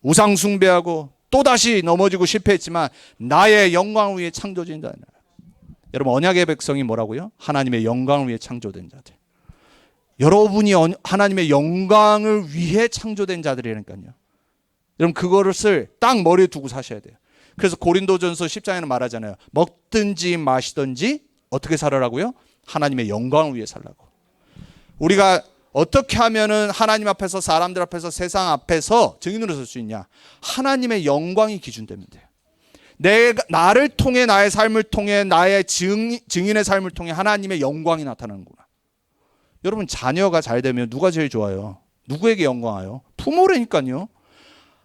우상 숭배하고 또다시 넘어지고 실패했지만 나의 영광을 위해 창조된 자들. 여러분 언약의 백성이 뭐라고요? 하나님의 영광을 위해 창조된 자들. 여러분이 하나님의 영광을 위해 창조된 자들이니까요. 여러분 그것을 딱 머리에 두고 사셔야 돼요. 그래서 고린도전서 10장에는 말하잖아요. 먹든지 마시든지 어떻게 살아라고요? 하나님의 영광을 위해 살라고. 우리가 어떻게 하면은 하나님 앞에서 사람들 앞에서 세상 앞에서 증인으로 설 수 있냐? 하나님의 영광이 기준되면 돼요. 나를 통해 나의 삶을 통해 나의 증인의 삶을 통해 하나님의 영광이 나타나는구나. 여러분 자녀가 잘 되면 누가 제일 좋아요? 누구에게 영광해요? 부모라니까요.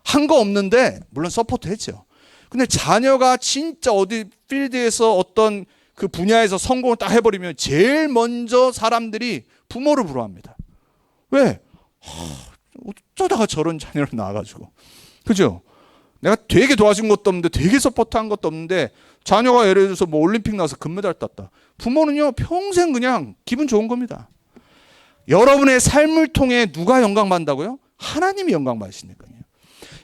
한 거 없는데 물론 서포트 했죠. 근데 자녀가 진짜 어디 필드에서 어떤 그 분야에서 성공을 딱 해버리면 제일 먼저 사람들이 부모를 부러워합니다. 왜? 어쩌다가 저런 자녀를 낳아가지고. 그죠? 내가 되게 도와준 것도 없는데 되게 서포트한 것도 없는데 자녀가 예를 들어서 뭐 올림픽 나와서 금메달 땄다. 부모는요 평생 그냥 기분 좋은 겁니다. 여러분의 삶을 통해 누가 영광 받는다고요? 하나님이 영광 받으시니까요.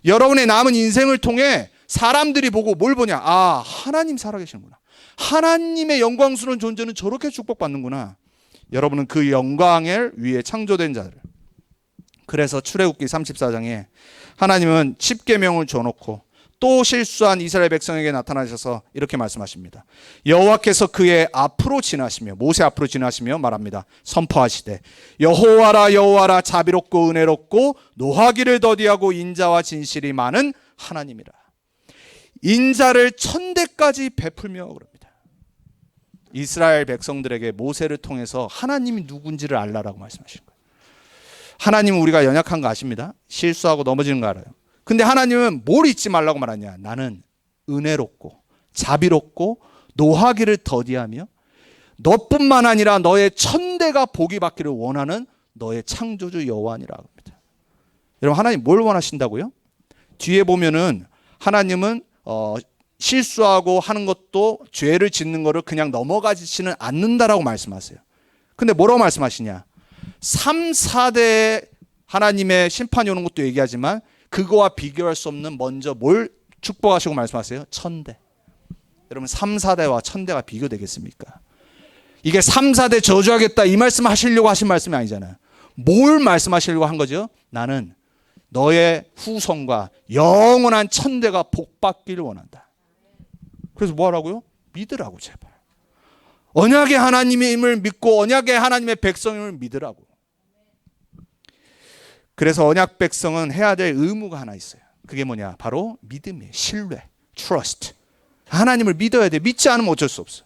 여러분의 남은 인생을 통해 사람들이 보고 뭘 보냐? 아, 하나님 살아계시는구나. 하나님의 영광스러운 존재는 저렇게 축복받는구나. 여러분은 그 영광을 위해 창조된 자들. 그래서 출애굽기 34장에 하나님은 10계명을 줘놓고 또 실수한 이스라엘 백성에게 나타나셔서 이렇게 말씀하십니다. 여호와께서 그의 앞으로 지나시며 모세 앞으로 지나시며 말합니다. 선포하시되 여호와라 여호와라 자비롭고 은혜롭고 노하기를 더디하고 인자와 진실이 많은 하나님이라. 인자를 천대까지 베풀며 그럽니다. 이스라엘 백성들에게 모세를 통해서 하나님이 누군지를 알라라고 말씀하신 거예요. 하나님은 우리가 연약한 거 아십니다. 실수하고 넘어지는 거 알아요. 근데 하나님은 뭘 잊지 말라고 말하냐? 나는 은혜롭고 자비롭고 노하기를 더디하며 너뿐만 아니라 너의 천대가 복이 받기를 원하는 너의 창조주 여호와니라 합니다. 여러분 하나님 뭘 원하신다고요? 뒤에 보면은 하나님은 실수하고 하는 것도 죄를 짓는 거를 그냥 넘어가지는 않는다라고 말씀하세요. 근데 뭐라고 말씀하시냐? 3, 4대 하나님의 심판이 오는 것도 얘기하지만 그거와 비교할 수 없는 먼저 뭘 축복하시고 말씀하세요? 천대. 여러분 3, 4대와 천대가 비교되겠습니까? 이게 3, 4대 저주하겠다 이 말씀 하시려고 하신 말씀이 아니잖아요. 뭘 말씀하시려고 한 거죠? 나는 너의 후손과 영원한 천대가 복받기를 원한다. 그래서 뭐 하라고요? 믿으라고 제발. 언약의 하나님임을 믿고 언약의 하나님의 백성임을 믿으라고. 그래서 언약 백성은 해야 될 의무가 하나 있어요. 그게 뭐냐? 바로 믿음이에요. 신뢰, trust. 하나님을 믿어야 돼. 믿지 않으면 어쩔 수 없어.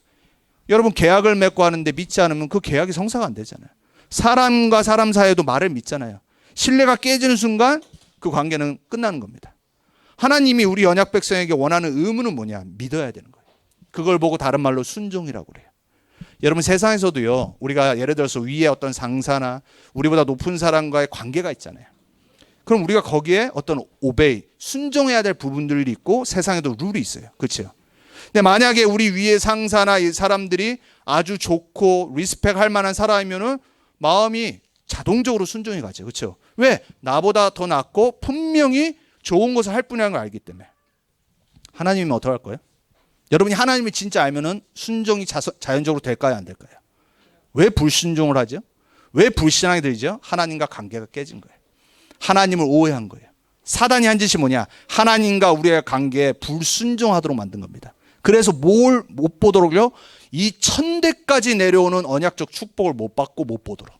여러분 계약을 맺고 하는데 믿지 않으면 그 계약이 성사가 안 되잖아요. 사람과 사람 사이에도 말을 믿잖아요. 신뢰가 깨지는 순간 그 관계는 끝나는 겁니다. 하나님이 우리 언약 백성에게 원하는 의무는 뭐냐? 믿어야 되는 거예요. 그걸 보고 다른 말로 순종이라고 그래요. 여러분 세상에서도요, 우리가 예를 들어서 위에 어떤 상사나 우리보다 높은 사람과의 관계가 있잖아요. 그럼 우리가 거기에 어떤 오베이, 순종해야 될 부분들이 있고 세상에도 룰이 있어요. 그렇죠? 근데 만약에 우리 위에 상사나 이 사람들이 아주 좋고 리스펙 할 만한 사람이면은 마음이 자동적으로 순종이 가죠. 그렇죠? 왜? 나보다 더 낫고 분명히 좋은 것을 할 뿐이라는 걸 알기 때문에. 하나님이면 어떻게 할 거예요? 여러분이 하나님을 진짜 알면은 순종이 자연적으로 될까요? 안 될까요? 왜 불순종을 하죠? 왜 불신앙이 들죠? 하나님과 관계가 깨진 거예요. 하나님을 오해한 거예요. 사단이 한 짓이 뭐냐? 하나님과 우리의 관계에 불순종하도록 만든 겁니다. 그래서 뭘 못 보도록요? 이 천대까지 내려오는 언약적 축복을 못 받고 못 보도록.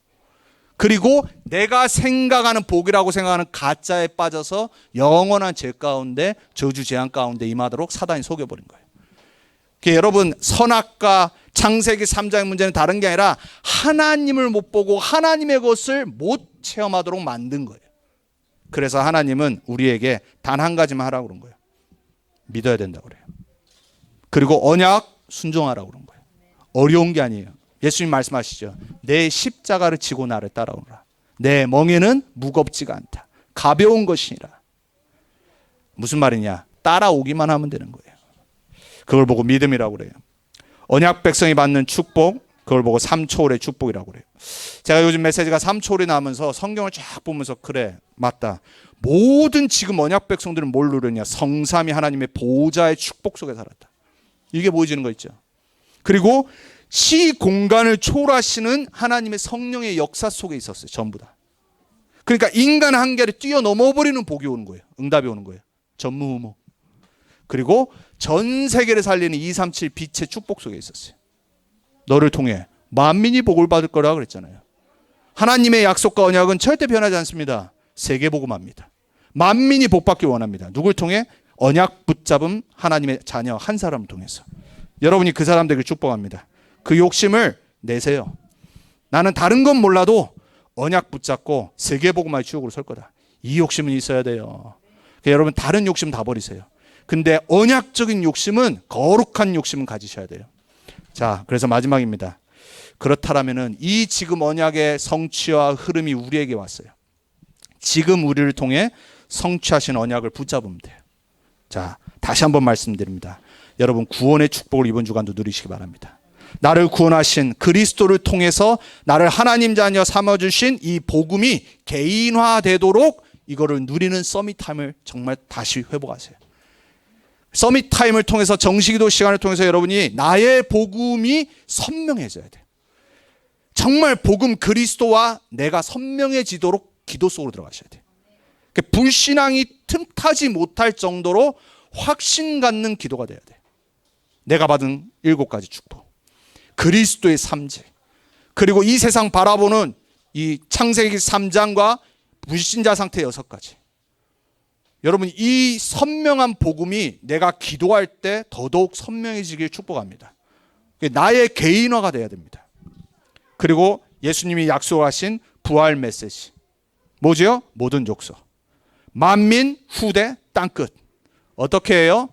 그리고 내가 생각하는 복이라고 생각하는 가짜에 빠져서 영원한 죄 가운데 저주 재앙 가운데 임하도록 사단이 속여버린 거예요. 여러분 선악과 창세기 3장의 문제는 다른 게 아니라 하나님을 못 보고 하나님의 것을 못 체험하도록 만든 거예요. 그래서 하나님은 우리에게 단 한 가지만 하라고 그런 거예요. 믿어야 된다고 그래요. 그리고 언약 순종하라고 그런 거예요. 어려운 게 아니에요. 예수님 말씀하시죠. 내 십자가를 지고 나를 따라오라. 내 멍에는 무겁지가 않다. 가벼운 것이니라. 무슨 말이냐? 따라오기만 하면 되는 거예요. 그걸 보고 믿음이라고 그래요. 언약 백성이 받는 축복, 그걸 보고 3초월의 축복이라고 그래요. 제가 요즘 메시지가 3초월이 나오면서 성경을 쫙 보면서 그래, 맞다. 모든 지금 언약 백성들은 뭘 누렸냐? 성삼위 하나님의 보호자의 축복 속에 살았다. 이게 보여지는 거 있죠. 그리고 시 공간을 초월하시는 하나님의 성령의 역사 속에 있었어요. 전부 다. 그러니까 인간 한계를 뛰어넘어 버리는 복이 오는 거예요. 응답이 오는 거예요. 전무후무. 그리고 전 세계를 살리는 237 빛의 축복 속에 있었어요. 너를 통해 만민이 복을 받을 거라고 그랬잖아요. 하나님의 약속과 언약은 절대 변하지 않습니다. 세계 복음합니다. 만민이 복 받길 원합니다. 누굴 통해? 언약 붙잡은 하나님의 자녀 한 사람을 통해서. 여러분이 그 사람들에게 축복합니다. 그 욕심을 내세요. 나는 다른 건 몰라도 언약 붙잡고 세계 복음화의 주역으로 설 거다. 이 욕심은 있어야 돼요. 그러니까 여러분 다른 욕심 다 버리세요. 근데 언약적인 욕심은, 거룩한 욕심은 가지셔야 돼요. 자, 그래서 마지막입니다. 그렇다면은 이 지금 언약의 성취와 흐름이 우리에게 왔어요. 지금 우리를 통해 성취하신 언약을 붙잡으면 돼요. 자, 다시 한번 말씀드립니다. 여러분 구원의 축복을 이번 주간도 누리시기 바랍니다. 나를 구원하신 그리스도를 통해서 나를 하나님 자녀 삼아주신 이 복음이 개인화되도록 이거를 누리는 서밋타임을 정말 다시 회복하세요. 서밋타임을 통해서 정식기도 시간을 통해서 여러분이 나의 복음이 선명해져야 돼요. 정말 복음 그리스도와 내가 선명해지도록 기도 속으로 들어가셔야 돼요. 불신앙이 틈타지 못할 정도로 확신 갖는 기도가 돼야 돼요. 내가 받은 7가지 축복, 그리스도의 삼재, 그리고 이 세상 바라보는 이 창세기 3장과 불신자 상태 6가지. 여러분 이 선명한 복음이 내가 기도할 때 더더욱 선명해지길 축복합니다. 나의 개인화가 돼야 됩니다. 그리고 예수님이 약속하신 부활 메시지 뭐죠? 모든 족속, 만민, 후대, 땅끝. 어떻게 해요?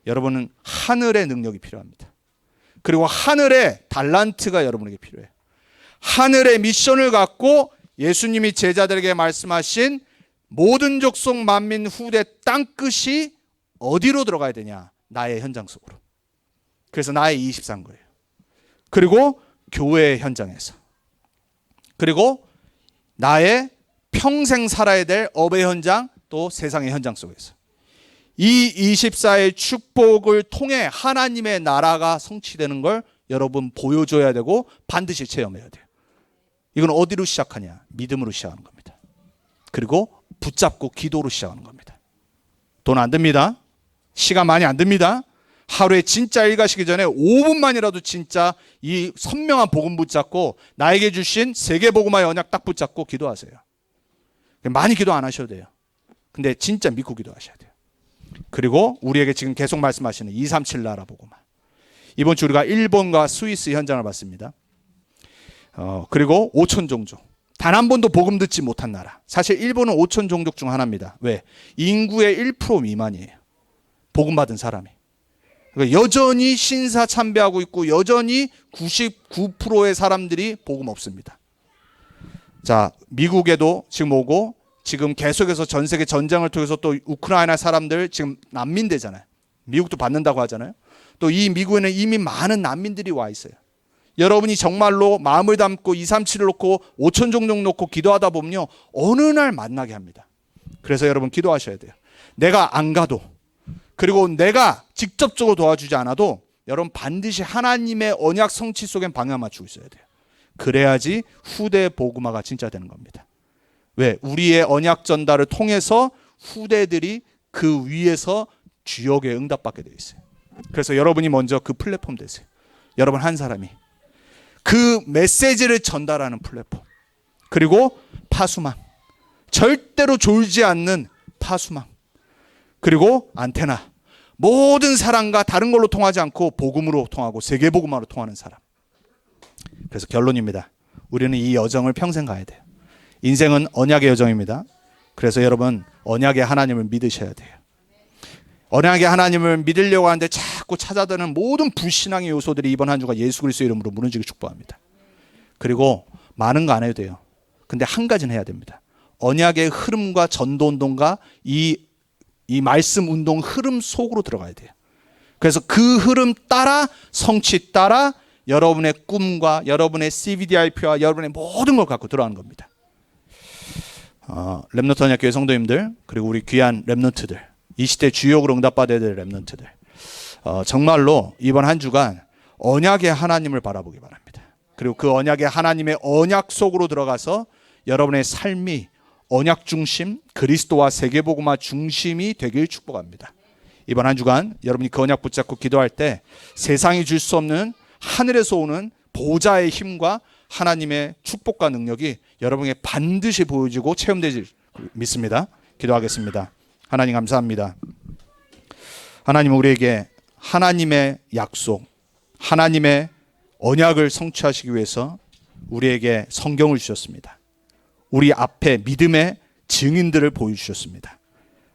여러분은 하늘의 능력이 필요합니다. 그리고 하늘의 달란트가 여러분에게 필요해요. 하늘의 미션을 갖고 예수님이 제자들에게 말씀하신 모든 족속, 만민, 후대, 땅끝이 어디로 들어가야 되냐? 나의 현장 속으로. 그래서 나의 24거예요. 그리고 교회의 현장에서. 그리고 나의 평생 살아야 될 업의 현장, 또 세상의 현장 속에서. 이 24의 축복을 통해 하나님의 나라가 성취되는 걸 여러분 보여줘야 되고 반드시 체험해야 돼요. 이건 어디로 시작하냐? 믿음으로 시작하는 겁니다. 그리고 붙잡고 기도로 시작하는 겁니다. 돈 안 듭니다. 시간 많이 안 듭니다. 하루에 진짜 일 가시기 전에 5분만이라도 진짜 이 선명한 복음 붙잡고 나에게 주신 세계 복음화의 언약 딱 붙잡고 기도하세요. 많이 기도 안 하셔도 돼요. 근데 진짜 믿고 기도하셔야 돼요. 그리고 우리에게 지금 계속 말씀하시는 237 나라 복음화. 이번 주 우리가 일본과 스위스 현장을 봤습니다. 그리고 5천 종족. 단 한 번도 복음 듣지 못한 나라. 사실 일본은 5천 종족 중 하나입니다. 왜? 인구의 1% 미만이에요. 복음 받은 사람이. 그러니까 여전히 신사 참배하고 있고 여전히 99%의 사람들이 복음 없습니다. 자, 미국에도 지금 오고 지금 계속해서 전 세계 전쟁을 통해서 또 우크라이나 사람들 지금 난민 되잖아요. 미국도 받는다고 하잖아요. 또 이 미국에는 이미 많은 난민들이 와 있어요. 여러분이 정말로 마음을 담고 237을 놓고 5천 종족 놓고 기도하다 보면요, 어느 날 만나게 합니다. 그래서 여러분 기도하셔야 돼요. 내가 안 가도, 그리고 내가 직접적으로 도와주지 않아도 여러분 반드시 하나님의 언약 성취 속엔 방향 맞추고 있어야 돼요. 그래야지 후대 복음화가 진짜 되는 겁니다. 왜? 우리의 언약 전달을 통해서 후대들이 그 위에서 주역에 응답받게 되어 있어요. 그래서 여러분이 먼저 그 플랫폼 되세요. 여러분 한 사람이 그 메시지를 전달하는 플랫폼, 그리고 파수망, 절대로 졸지 않는 파수망, 그리고 안테나, 모든 사람과 다른 걸로 통하지 않고 복음으로 통하고 세계복음화로 통하는 사람. 그래서 결론입니다. 우리는 이 여정을 평생 가야 돼요. 인생은 언약의 여정입니다. 그래서 여러분 언약의 하나님을 믿으셔야 돼요. 언약의 하나님을 믿으려고 하는데 자꾸 찾아드는 모든 불신앙의 요소들이 이번 한 주가 예수 그리스도 이름으로 무너지길 축복합니다. 그리고 많은 거 안 해도 돼요. 근데 한 가지는 해야 됩니다. 언약의 흐름과 전도운동과 이 말씀 운동 흐름 속으로 들어가야 돼요. 그래서 그 흐름 따라 성취 따라 여러분의 꿈과 여러분의 CVDIP와 여러분의 모든 걸 갖고 들어가는 겁니다. 렘넌트 언약교회 성도님들, 그리고 우리 귀한 렘넌트들, 이 시대 주역으로 응답받아야 될 렘넌트들, 정말로 이번 한 주간 언약의 하나님을 바라보기 바랍니다. 그리고 그 언약의 하나님의 언약 속으로 들어가서 여러분의 삶이 언약 중심, 그리스도와 세계복음화 중심이 되길 축복합니다. 이번 한 주간 여러분이 그 언약 붙잡고 기도할 때 세상이 줄 수 없는 하늘에서 오는 보좌의 힘과 하나님의 축복과 능력이 여러분에게 반드시 보여지고 체험되질 믿습니다. 기도하겠습니다. 하나님 감사합니다. 하나님, 우리에게 하나님의 약속, 하나님의 언약을 성취하시기 위해서 우리에게 성경을 주셨습니다. 우리 앞에 믿음의 증인들을 보여주셨습니다.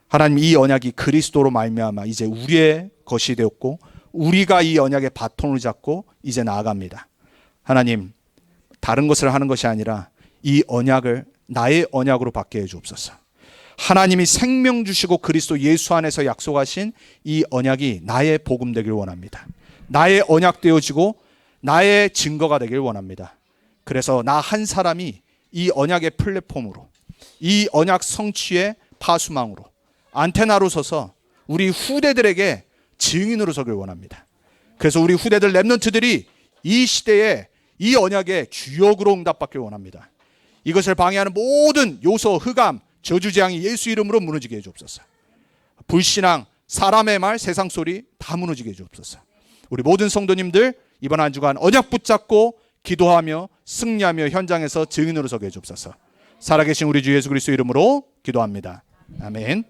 하나님, 이 언약이 그리스도로 말미암아 이제 우리의 것이 되었고 우리가 이 언약의 바톤을 잡고 이제 나아갑니다. 하나님, 다른 것을 하는 것이 아니라 이 언약을 나의 언약으로 받게 해주옵소서. 하나님이 생명 주시고 그리스도 예수 안에서 약속하신 이 언약이 나의 복음 되길 원합니다. 나의 언약 되어지고 나의 증거가 되길 원합니다. 그래서 나 한 사람이 이 언약의 플랫폼으로, 이 언약 성취의 파수망으로, 안테나로 서서 우리 후대들에게 증인으로 서길 원합니다. 그래서 우리 후대들 렘넌트들이 이 시대에 이 언약의 주역으로 응답받길 원합니다. 이것을 방해하는 모든 요소, 흑암, 저주재앙이 예수 이름으로 무너지게 해주옵소서. 불신앙, 사람의 말, 세상 소리 다 무너지게 해주옵소서. 우리 모든 성도님들 이번 한 주간 언약 붙잡고 기도하며 승리하며 현장에서 증인으로 서게 해주옵소서. 살아계신 우리 주 예수 그리스도 이름으로 기도합니다. 아멘.